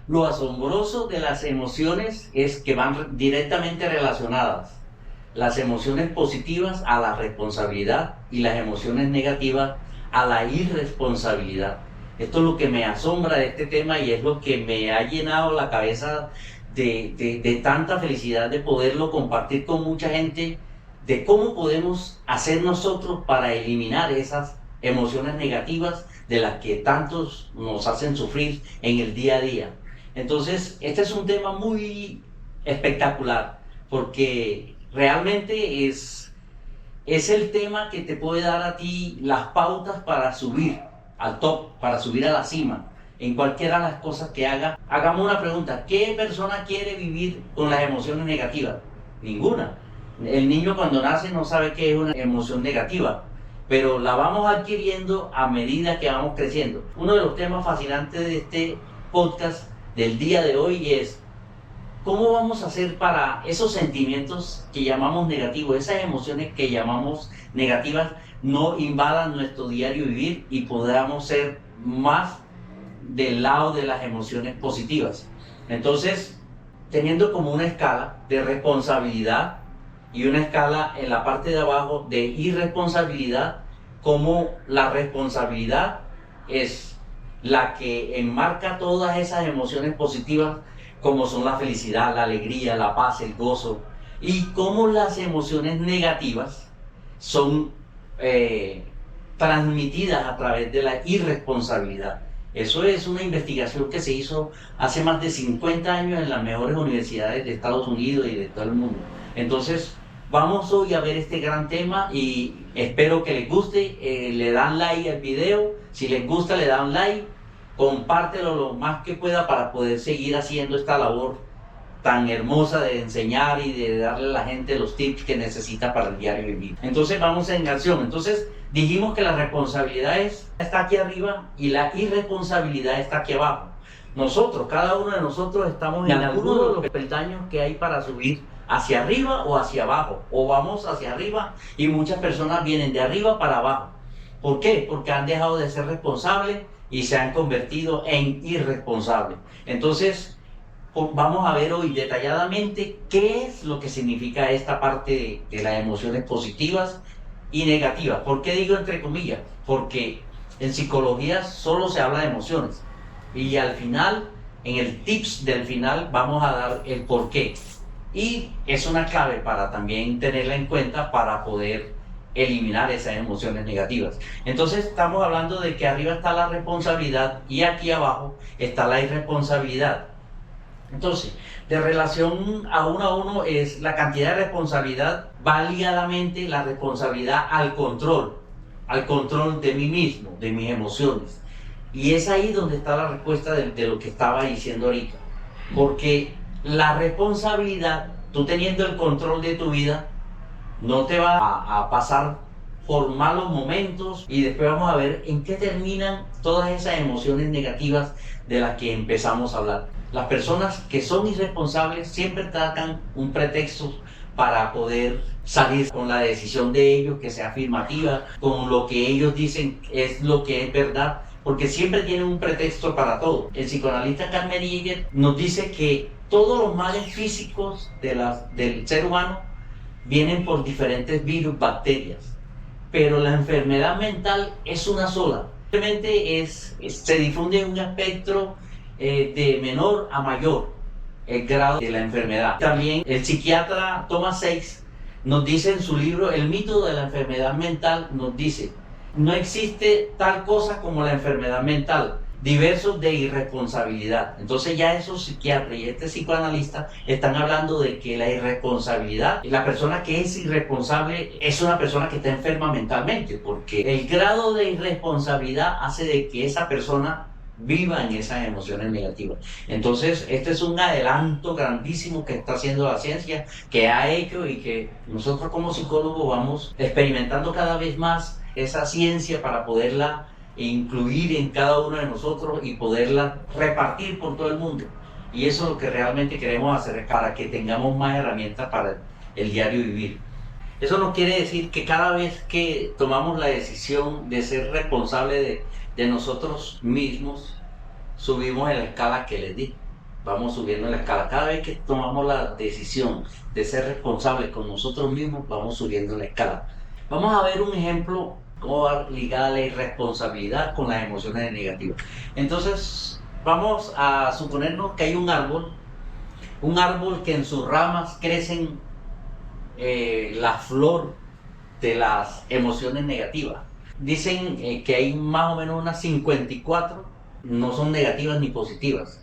Lo asombroso de las emociones es que van directamente relacionadas. Las emociones positivas a la responsabilidad y las emociones negativas a la irresponsabilidad. Esto es lo que me asombra de este tema y es lo que me ha llenado la cabeza de tanta felicidad de poderlo compartir con mucha gente, de cómo podemos hacer nosotros para eliminar esas emociones negativas de las que tantos nos hacen sufrir en el día a día. Entonces, este es un tema muy espectacular porque realmente es el tema que te puede dar a ti las pautas para subir al top, para subir a la cima, en cualquiera de las cosas que haga. Hagamos una pregunta: ¿qué persona quiere vivir con las emociones negativas? Ninguna. El niño cuando nace no sabe qué es una emoción negativa, pero la vamos adquiriendo a medida que vamos creciendo. Uno de los temas fascinantes de este podcast del día de hoy es ¿cómo vamos a hacer para esos sentimientos que llamamos negativos, esas emociones que llamamos negativas, no invadan nuestro diario vivir y podamos ser más del lado de las emociones positivas? Entonces, teniendo como una escala de responsabilidad y una escala en la parte de abajo de irresponsabilidad, como la responsabilidad es la que enmarca todas esas emociones positivas, como son la felicidad, la alegría, la paz, el gozo, y cómo las emociones negativas son transmitidas a través de la irresponsabilidad. Eso es una investigación que se hizo hace más de 50 años en las mejores universidades de Estados Unidos y de todo el mundo. Entonces, vamos hoy a ver este gran tema y espero que les guste. Le dan like al video, si les gusta le dan like, compártelo lo más que pueda para poder seguir haciendo esta labor tan hermosa de enseñar y de darle a la gente los tips que necesita para el diario vivir. Entonces vamos en acción. Entonces dijimos que la responsabilidad está aquí arriba y la irresponsabilidad está aquí abajo. Nosotros, cada uno de nosotros estamos en alguno de los peldaños que hay para subir hacia arriba o hacia abajo, o vamos hacia arriba y muchas personas vienen de arriba para abajo. ¿Por qué? Porque han dejado de ser responsables y se han convertido en irresponsables. Entonces, vamos a ver hoy detalladamente qué es lo que significa esta parte de las emociones positivas y negativas. ¿Por qué digo entre comillas? Porque en psicología solo se habla de emociones y al final, en el tips del final, vamos a dar el por qué. Y es una clave para también tenerla en cuenta para poder eliminar esas emociones negativas. Entonces estamos hablando de que arriba está la responsabilidad y aquí abajo está la irresponsabilidad. Entonces, de relación a uno es la cantidad de responsabilidad, va ligadamente la responsabilidad al control de mí mismo, de mis emociones. Y es ahí donde está la respuesta de lo que estaba diciendo ahorita. Porque la responsabilidad, tú teniendo el control de tu vida, no te va a pasar por malos momentos y después vamos a ver en qué terminan todas esas emociones negativas de las que empezamos a hablar. Las personas que son irresponsables siempre tratan un pretexto para poder salir con la decisión de ellos que sea afirmativa, con lo que ellos dicen es lo que es verdad, porque siempre tienen un pretexto para todo. El psicoanalista Carl Jung nos dice que todos los males físicos del ser humano vienen por diferentes virus, bacterias, pero la enfermedad mental es una sola. Simplemente se difunde en un espectro de menor a mayor el grado de la enfermedad. También el psiquiatra Thomas Sachs nos dice en su libro El mito de la enfermedad mental, nos dice: no existe tal cosa como la enfermedad mental, diversos de irresponsabilidad. Entonces ya esos psiquiatras y este psicoanalista están hablando de que la irresponsabilidad, la persona que es irresponsable es una persona que está enferma mentalmente, porque el grado de irresponsabilidad hace de que esa persona viva en esas emociones negativas. Entonces este es un adelanto grandísimo que está haciendo la ciencia, que ha hecho y que nosotros como psicólogos vamos experimentando cada vez más esa ciencia para poderla incluir en cada uno de nosotros y poderla repartir por todo el mundo. Y eso es lo que realmente queremos hacer, para que tengamos más herramientas para el diario vivir. Eso no quiere decir que cada vez que tomamos la decisión de ser responsable de nosotros mismos, subimos en la escala que les di. vamos subiendo la escala. Cada vez que tomamos la decisión de ser responsables con nosotros mismos, vamos subiendo la escala. Vamos a ver un ejemplo cómo va ligada la irresponsabilidad con las emociones negativas. Entonces, vamos a suponernos que hay un árbol que en sus ramas crecen la flor de las emociones negativas. Dicen que hay más o menos unas 54, no son negativas ni positivas,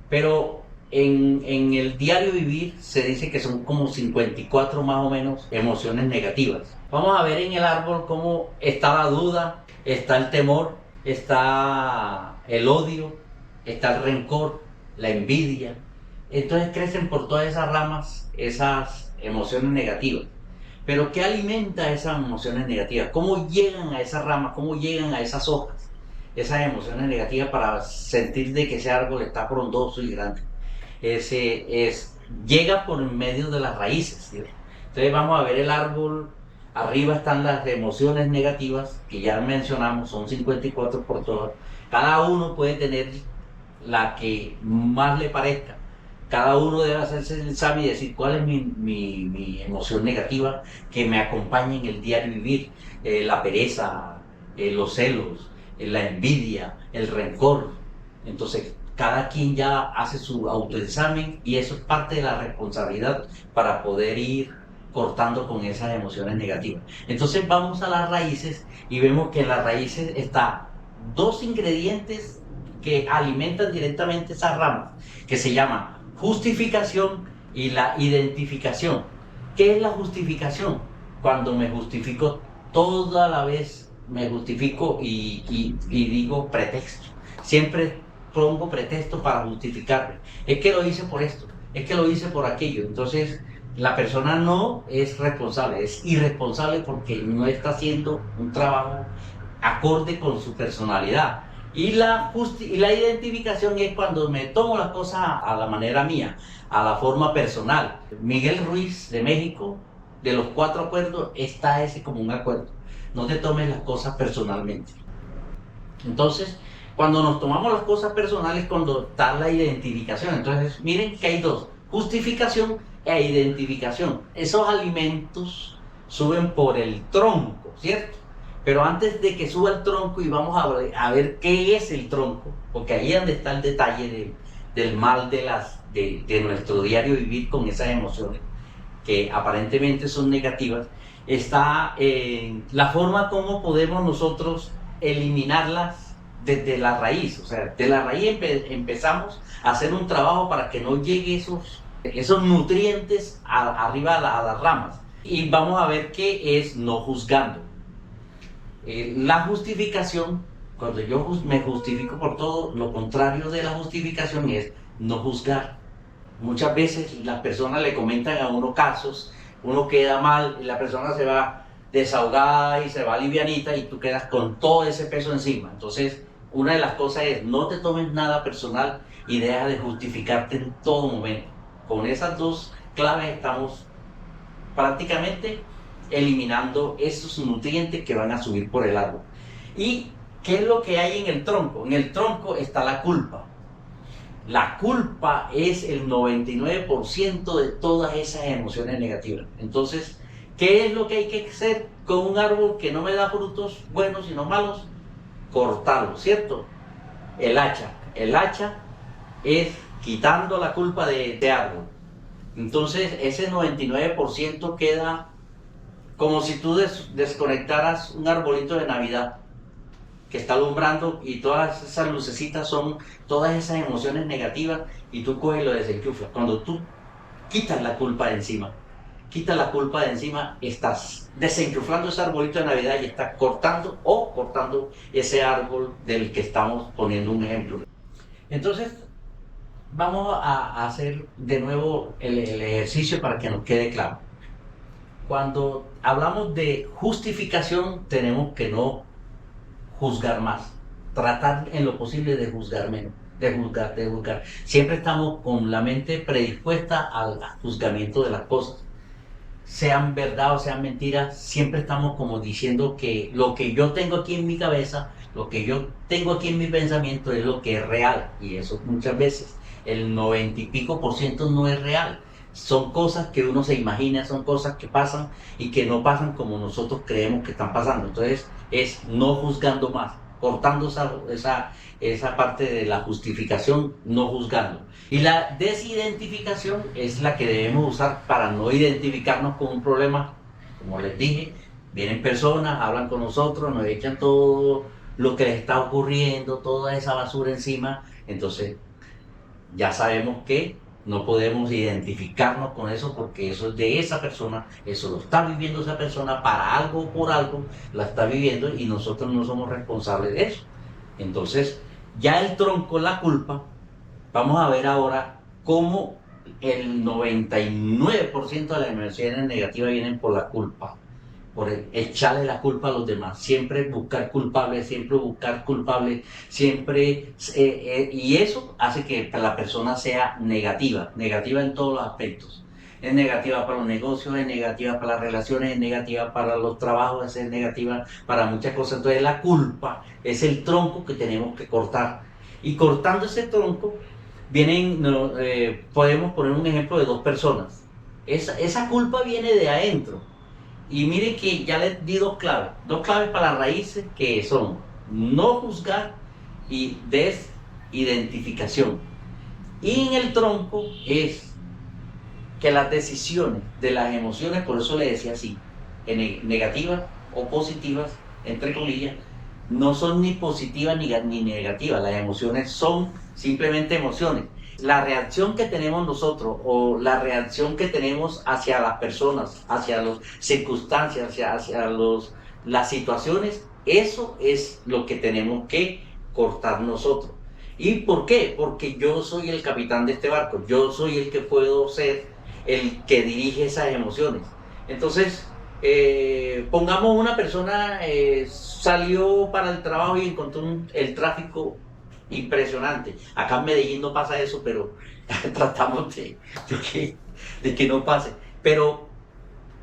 pero en el diario vivir se dice que son como 54 más o menos emociones negativas. Vamos a ver en el árbol cómo está la duda, está el temor, está el odio, está el rencor, la envidia. Entonces crecen por todas esas ramas esas emociones negativas. Pero ¿qué alimenta esas emociones negativas? ¿Cómo llegan a esas ramas? ¿Cómo llegan a esas hojas? Esas emociones negativas para sentir de que ese árbol está frondoso y grande. Llega por medio de las raíces, ¿sí? Entonces vamos a ver el árbol. Arriba están las emociones negativas, que ya mencionamos, son 54 por todas. Cada uno puede tener la que más le parezca. Cada uno debe hacerse el examen y decir cuál es mi emoción negativa que me acompaña en el diario vivir. La pereza, los celos, la envidia, el rencor. Entonces, cada quien ya hace su autoexamen y eso es parte de la responsabilidad para poder ir cortando con esas emociones negativas. Entonces vamos a las raíces y vemos que en las raíces están dos ingredientes que alimentan directamente esas ramas, que se llaman justificación y la identificación. ¿Qué es la justificación? Cuando me justifico toda la vez, me justifico y digo pretexto. Siempre pongo pretexto para justificarme. Es que lo hice por esto, es que lo hice por aquello. Entonces, la persona no es responsable, es irresponsable porque no está haciendo un trabajo acorde con su personalidad. Y la identificación es cuando me tomo las cosas a la manera mía, a la forma personal. Miguel Ruiz de México, de los 4 acuerdos, está ese como un acuerdo. No te tomes las cosas personalmente. Entonces, cuando nos tomamos las cosas personales, cuando está la identificación. Entonces, miren que hay dos, justificación e identificación. Esos alimentos suben por el tronco, ¿cierto? Pero antes de que suba el tronco y vamos a ver qué es el tronco, porque ahí es donde está el detalle del mal de nuestro diario vivir con esas emociones que aparentemente son negativas, está la forma como podemos nosotros eliminarlas desde la raíz. O sea, de la raíz empezamos a hacer un trabajo para que no llegue esos nutrientes arriba a las ramas. Y vamos a ver qué es no juzgando. La justificación, cuando yo me justifico por todo, lo contrario de la justificación es no juzgar. Muchas veces las personas le comentan a uno casos, uno queda mal y la persona se va desahogada y se va livianita y tú quedas con todo ese peso encima. Entonces, una de las cosas es no te tomes nada personal y deja de justificarte en todo momento. Con esas dos claves estamos prácticamente eliminando esos nutrientes que van a subir por el árbol. ¿Y qué es lo que hay en el tronco? En el tronco está la culpa. La culpa es el 99% de todas esas emociones negativas. Entonces, ¿qué es lo que hay que hacer con un árbol que no me da frutos buenos sino malos? Cortarlo, ¿cierto? El hacha. El hacha es quitando la culpa de este árbol. Entonces, ese 99% queda como si tú desconectaras un arbolito de Navidad que está alumbrando y todas esas lucecitas son todas esas emociones negativas y tú coges y lo desenchuflas. Cuando tú quitas la culpa de encima, estás desenchuflando ese arbolito de Navidad y estás cortando ese árbol del que estamos poniendo un ejemplo. Entonces, vamos a hacer de nuevo el ejercicio para que nos quede claro. Cuando hablamos de justificación, tenemos que no juzgar más, tratar en lo posible de juzgar menos, de juzgar. Siempre estamos con la mente predispuesta al juzgamiento de las cosas, sean verdad o sean mentiras, siempre estamos como diciendo que lo que yo tengo aquí en mi cabeza Lo que yo tengo aquí en mi pensamiento es lo que es real, y eso muchas veces el 90 y pico% no es real. Son cosas que uno se imagina, son cosas que pasan y que no pasan como nosotros creemos que están pasando. Entonces es no juzgando más, cortando esa parte de la justificación, no juzgando. Y la desidentificación es la que debemos usar para no identificarnos con un problema. Como les dije, vienen personas, hablan con nosotros, nos echan todo lo que les está ocurriendo, toda esa basura encima. Entonces ya sabemos que no podemos identificarnos con eso porque eso es de esa persona, eso lo está viviendo esa persona para algo o por algo, la está viviendo y nosotros no somos responsables de eso. Entonces, ya el tronco, la culpa, vamos a ver ahora cómo el 99% de las emociones negativas vienen por la culpa, por echarle la culpa a los demás, siempre buscar culpables, siempre, y eso hace que la persona sea negativa, negativa en todos los aspectos. Es negativa para los negocios, es negativa para las relaciones, es negativa para los trabajos, es negativa para muchas cosas. Entonces la culpa es el tronco que tenemos que cortar. Y cortando ese tronco, podemos poner un ejemplo de dos personas. Esa culpa viene de adentro. Y miren que ya les di dos claves para las raíces que son no juzgar y desidentificación. Y en el tronco es que las decisiones de las emociones, por eso le decía así, negativas o positivas, entre comillas, no son ni positivas ni negativas. Las emociones son simplemente emociones. La reacción que tenemos nosotros o la reacción que tenemos hacia las personas, hacia las circunstancias, hacia las situaciones, eso es lo que tenemos que cortar nosotros. ¿Y por qué? Porque yo soy el capitán de este barco, yo soy el que puedo ser el que dirige esas emociones. Entonces, pongamos una persona salió para el trabajo y encontró el tráfico impresionante. Acá en Medellín no pasa eso, pero tratamos de que no pase. Pero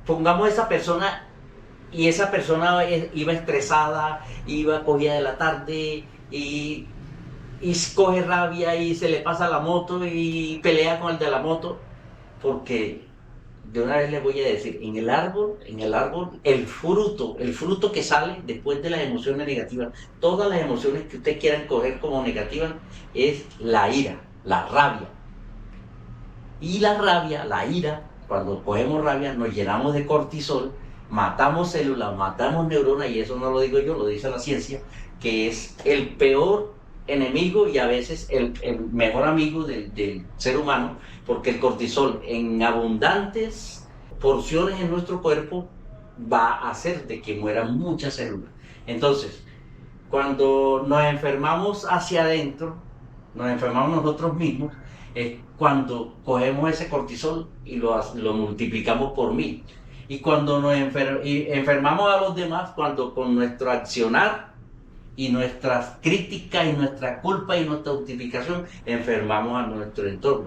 pongamos esa persona y esa persona iba estresada, iba cogida de la tarde y coge rabia y se le pasa la moto y pelea con el de la moto, porque de una vez les voy a decir, en el árbol, el fruto que sale después de las emociones negativas, todas las emociones que ustedes quieran coger como negativas, es la ira, la rabia. Y la rabia, la ira, cuando cogemos rabia, nos llenamos de cortisol, matamos células, matamos neuronas, y eso no lo digo yo, lo dice la ciencia, que es el peor enemigo y a veces el mejor amigo del ser humano, porque el cortisol en abundantes porciones en nuestro cuerpo va a hacer de que mueran muchas células. Entonces, cuando nos enfermamos hacia adentro, nos enfermamos nosotros mismos, es cuando cogemos ese cortisol y lo multiplicamos por 1000. Y cuando enfermamos a los demás, cuando con nuestro accionar y nuestras críticas y nuestra culpa y nuestra justificación enfermamos a nuestro entorno.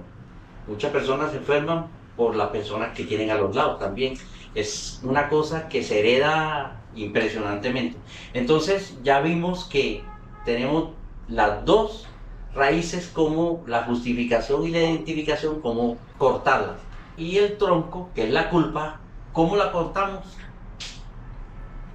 Muchas personas se enferman por las personas que tienen a los lados también. Es una cosa que se hereda impresionantemente. Entonces ya vimos que tenemos las dos raíces, como la justificación y la identificación, como cortarlas. Y el tronco, que es la culpa, ¿cómo la cortamos?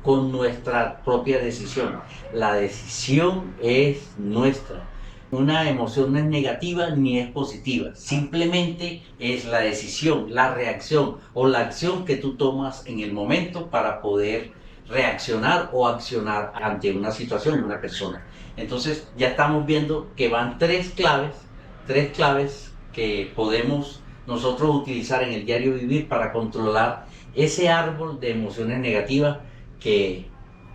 Con nuestra propia decisión. La decisión es nuestra. Una emoción no es negativa ni es positiva, simplemente es la decisión, la reacción o la acción que tú tomas en el momento para poder reaccionar o accionar ante una situación, una persona. Entonces ya estamos viendo que van tres claves que podemos nosotros utilizar en el diario vivir para controlar ese árbol de emociones negativas que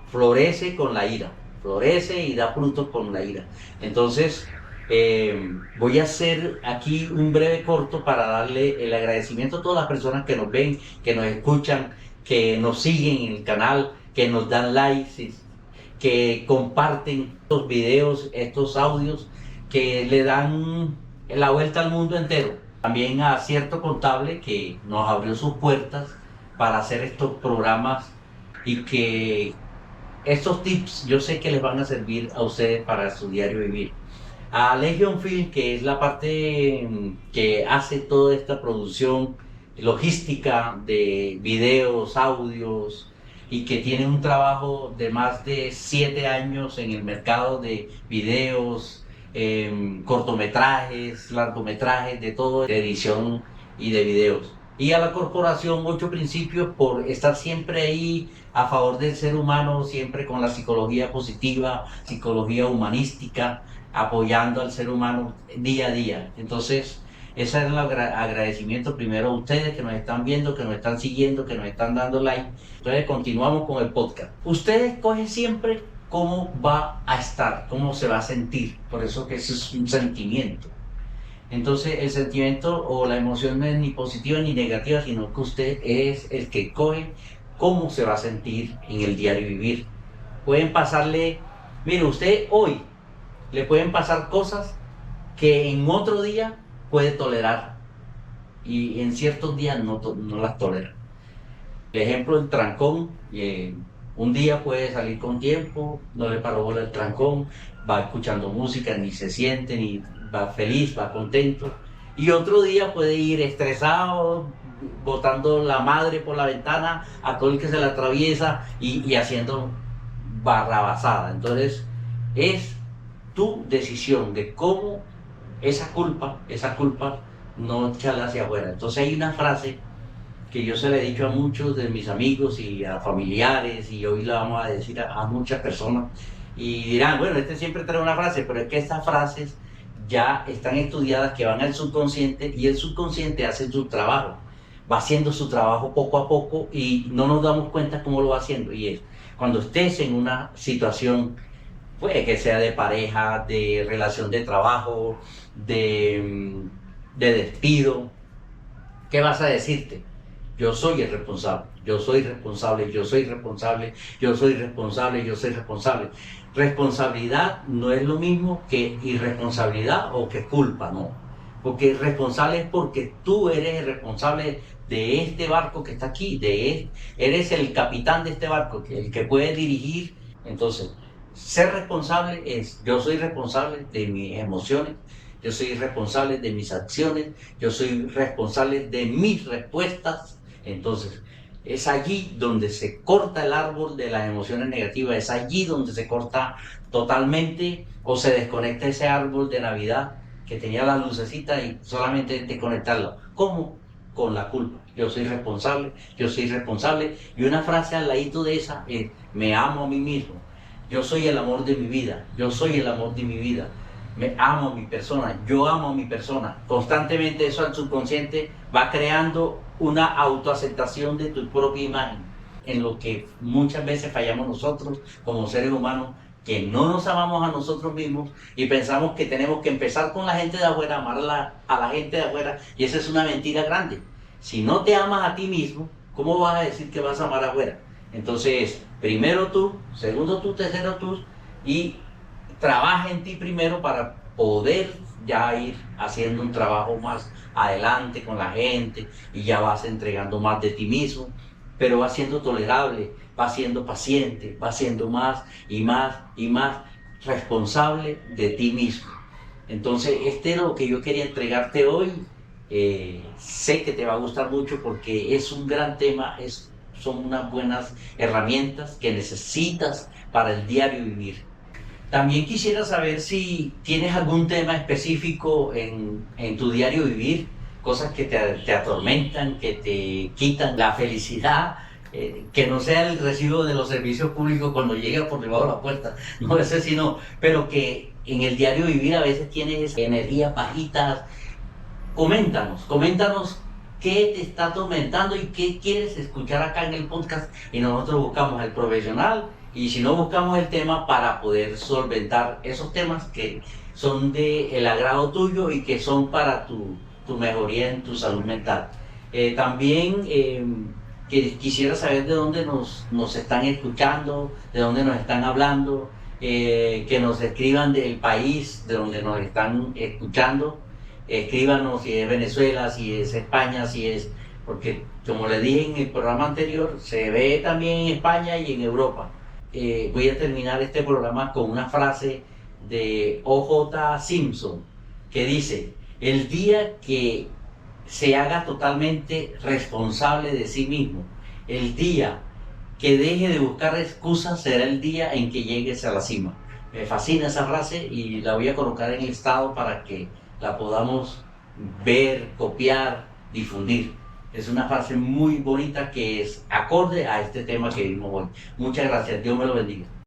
florece con la ira, florece y da frutos con la ira. Entonces, voy a hacer aquí un breve corto para darle el agradecimiento a todas las personas que nos ven, que nos escuchan, que nos siguen en el canal, que nos dan likes, que comparten estos videos, estos audios, que le dan la vuelta al mundo entero. También a Cierto Contable, que nos abrió sus puertas para hacer estos programas y que estos tips yo sé que les van a servir a ustedes para su diario vivir. A Legion Film, que es la parte que hace toda esta producción logística de videos, audios, y que tiene un trabajo de más de 7 años en el mercado de videos, cortometrajes, largometrajes, de todo, de edición y de videos. Y a la corporación 8 Principios por estar siempre ahí a favor del ser humano, siempre con la psicología positiva, psicología humanística, apoyando al ser humano día a día. Entonces, ese es el agradecimiento primero a ustedes que nos están viendo, que nos están siguiendo, que nos están dando like. Entonces, continuamos con el podcast. Ustedes cogen siempre cómo va a estar, cómo se va a sentir. Por eso que eso es un sentimiento. Entonces, el sentimiento o la emoción no es ni positiva ni negativa, sino que usted es el que coge cómo se va a sentir en el diario vivir. Pueden pasarle, mire, usted hoy le pueden pasar cosas que en otro día puede tolerar y en ciertos días no las tolera. Por ejemplo, el trancón, un día puede salir con tiempo, no le paró bola el trancón, va escuchando música, ni se siente, ni va feliz, va contento. Y otro día puede ir estresado, botando la madre por la ventana a todo el que se le atraviesa y haciendo barrabasada. Entonces, es tu decisión de cómo esa culpa no echarla hacia afuera. Entonces hay una frase que yo se la he dicho a muchos de mis amigos y a familiares, y hoy la vamos a decir a muchas personas, y dirán, bueno, este siempre trae una frase, pero es que estas frases ya están estudiadas, que van al subconsciente, y el subconsciente hace su trabajo, va haciendo su trabajo poco a poco y no nos damos cuenta cómo lo va haciendo. Y es cuando estés en una situación, puede que sea de pareja, de relación de trabajo, de despido, ¿qué vas a decirte? Yo soy el responsable, yo soy responsable, yo soy responsable, yo soy responsable, yo soy responsable. Responsabilidad no es lo mismo que irresponsabilidad o que culpa, no. Porque responsable es porque tú eres el responsable de este barco que está aquí, eres el capitán de este barco, el que puede dirigir. Entonces, ser responsable es, yo soy responsable de mis emociones, yo soy responsable de mis acciones, yo soy responsable de mis respuestas. Entonces, es allí donde se corta el árbol de las emociones negativas, es allí donde se corta totalmente o se desconecta ese árbol de Navidad que tenía la lucecita y solamente desconectarlo. ¿Cómo? Con la culpa. Yo soy responsable, yo soy responsable. Y una frase al ladito de esa es, me amo a mí mismo. Yo soy el amor de mi vida, yo soy el amor de mi vida. Me amo a mi persona, yo amo a mi persona. Constantemente eso al subconsciente va creando una autoaceptación de tu propia imagen, en lo que muchas veces fallamos nosotros como seres humanos, que no nos amamos a nosotros mismos y pensamos que tenemos que empezar con la gente de afuera, amar a la gente de afuera, y esa es una mentira grande. Si no te amas a ti mismo, ¿cómo vas a decir que vas a amar afuera? Entonces, primero tú, segundo tú, tercero tú, y trabaja en ti primero para poder ya ir haciendo un trabajo más adelante con la gente, y ya vas entregando más de ti mismo, pero vas siendo tolerable, vas siendo paciente, vas siendo más y más y más responsable de ti mismo. Entonces, este es lo que yo quería entregarte hoy. Sé que te va a gustar mucho porque es un gran tema, son unas buenas herramientas que necesitas para el diario vivir. También quisiera saber si tienes algún tema específico en tu diario vivir, cosas que te atormentan, que te quitan la felicidad, que no sea el recibo de los servicios públicos cuando llega por debajo de la puerta, no ese sino, pero que en el diario vivir a veces tienes energías bajitas. Coméntanos qué te está atormentando y qué quieres escuchar acá en el podcast, y nosotros buscamos el profesional, y si no, buscamos el tema para poder solventar esos temas que son del agrado tuyo y que son para tu mejoría en tu salud mental. También que quisiera saber de dónde nos están escuchando, de dónde nos están hablando, que nos escriban del país de donde nos están escuchando. Escríbanos si es Venezuela, si es España, si es... Porque como le dije en el programa anterior, se ve también en España y en Europa. voy a terminar este programa con una frase de O.J. Simpson que dice: el día que se haga totalmente responsable de sí mismo, el día que deje de buscar excusas, será el día en que llegues a la cima. Me fascina esa frase y la voy a colocar en el estado para que la podamos ver, copiar, difundir. Es una frase muy bonita que es acorde a este tema que vimos hoy. Muchas gracias, Dios me lo bendiga.